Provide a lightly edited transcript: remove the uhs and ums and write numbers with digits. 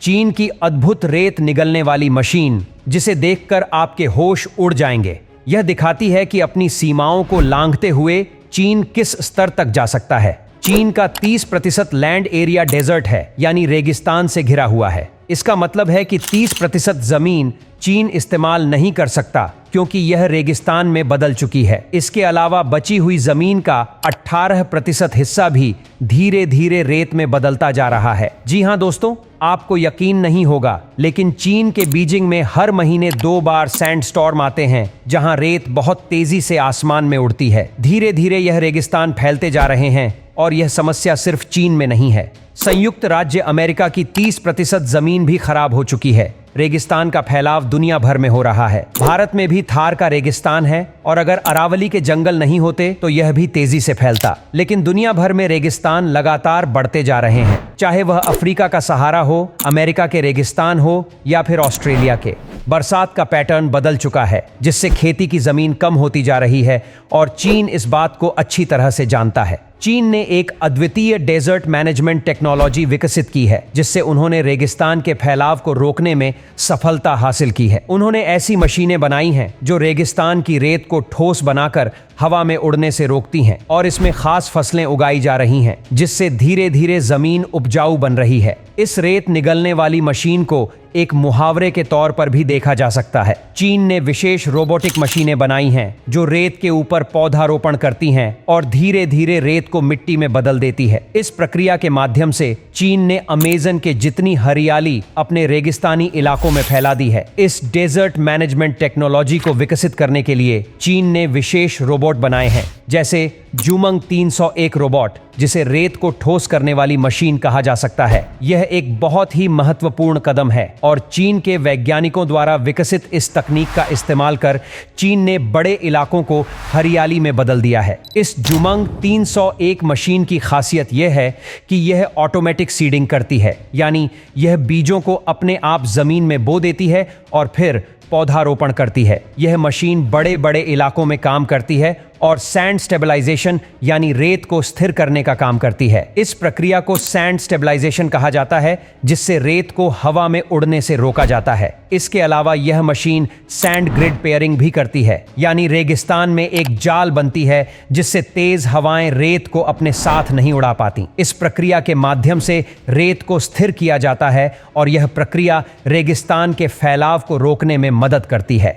चीन की अद्भुत रेत निगलने वाली मशीन, जिसे देखकर आपके होश उड़ जाएंगे। यह दिखाती है कि अपनी सीमाओं को लांघते हुए चीन किस स्तर तक जा सकता है। चीन का 30% लैंड एरिया डेजर्ट है, यानी रेगिस्तान से घिरा हुआ है। इसका मतलब है कि 30% जमीन चीन इस्तेमाल नहीं कर सकता, क्योंकि यह रेगिस्तान में बदल चुकी है। इसके अलावा बची हुई जमीन का 18% हिस्सा भी धीरे धीरे रेत में बदलता जा रहा है। जी हाँ दोस्तों, आपको यकीन नहीं होगा, लेकिन चीन के बीजिंग में हर महीने 2 बार सैंडस्टॉर्म आते हैं, जहां रेत बहुत तेजी से आसमान में उड़ती है। धीरे धीरे यह रेगिस्तान फैलते जा रहे हैं, और यह समस्या सिर्फ चीन में नहीं है। संयुक्त राज्य अमेरिका की 30% जमीन भी खराब हो चुकी है। रेगिस्तान का फैलाव दुनिया भर में हो रहा है। भारत में भी थार का रेगिस्तान है, और अगर अरावली के जंगल नहीं होते तो यह भी तेजी से फैलता। लेकिन दुनिया भर में रेगिस्तान लगातार बढ़ते जा रहे हैं, चाहे वह अफ्रीका का सहारा हो, अमेरिका के रेगिस्तान हो, या फिर ऑस्ट्रेलिया के। बरसात का पैटर्न बदल चुका है, जिससे खेती की जमीन कम होती जा रही है, और चीन इस बात को अच्छी तरह से जानता है। चीन ने एक अद्वितीय डेजर्ट मैनेजमेंट टेक्नोलॉजी विकसित की है, जिससे उन्होंने रेगिस्तान के फैलाव को रोकने में सफलता हासिल की है। उन्होंने ऐसी मशीनें बनाई हैं जो रेगिस्तान की रेत को ठोस बनाकर हवा में उड़ने से रोकती हैं, और इसमें खास फसलें उगाई जा रही हैं, जिससे धीरे धीरे जमीन उपजाऊ बन रही है। इस रेत निगलने वाली मशीन को एक मुहावरे के तौर पर भी देखा जा सकता है। चीन ने विशेष रोबोटिक मशीनें बनाई हैं जो रेत के ऊपर पौधारोपण करती हैं और धीरे धीरे रेत को मिट्टी में बदल देती है। इस प्रक्रिया के माध्यम से चीन ने अमेज़न के जितनी हरियाली अपने रेगिस्तानी इलाकों में फैला दी है। इस डेजर्ट मैनेजमेंट टेक्नोलॉजी को विकसित करने के लिए चीन ने विशेष रोबोट बनाए हैं, जैसे जुमंग 301 रोबोट, जिसे रेत को ठोस करने वाली मशीन कहा जा सकता है। यह एक बहुत ही महत्वपूर्ण कदम है, और चीन के वैज्ञानिकों द्वारा विकसित इस तकनीक का इस्तेमाल कर चीन ने बड़े इलाकों को हरियाली में बदल दिया है। इस जुमंग 301 मशीन की खासियत यह है कि यह ऑटोमेटिक सीडिंग करती है, यानी यह बीजों को अपने आप जमीन में बो देती है और फिर पौधारोपण करती है। यह मशीन बड़े बड़े इलाकों में काम करती है और सैंड स्टेबलाइजेशन, यानी रेत को स्थिर करने का काम करती है। इस प्रक्रिया को सैंड स्टेबलाइजेशन कहा जाता है, जिससे रेत को हवा में उड़ने से रोका जाता है। इसके अलावा यह मशीन सैंड ग्रिड पेयरिंग भी करती है, यानी रेगिस्तान में एक जाल बनती है जिससे तेज हवाएं रेत को अपने साथ नहीं उड़ा पाती। इस प्रक्रिया के माध्यम से रेत को स्थिर किया जाता है, और यह प्रक्रिया रेगिस्तान के फैलाव को रोकने में मदद करती है।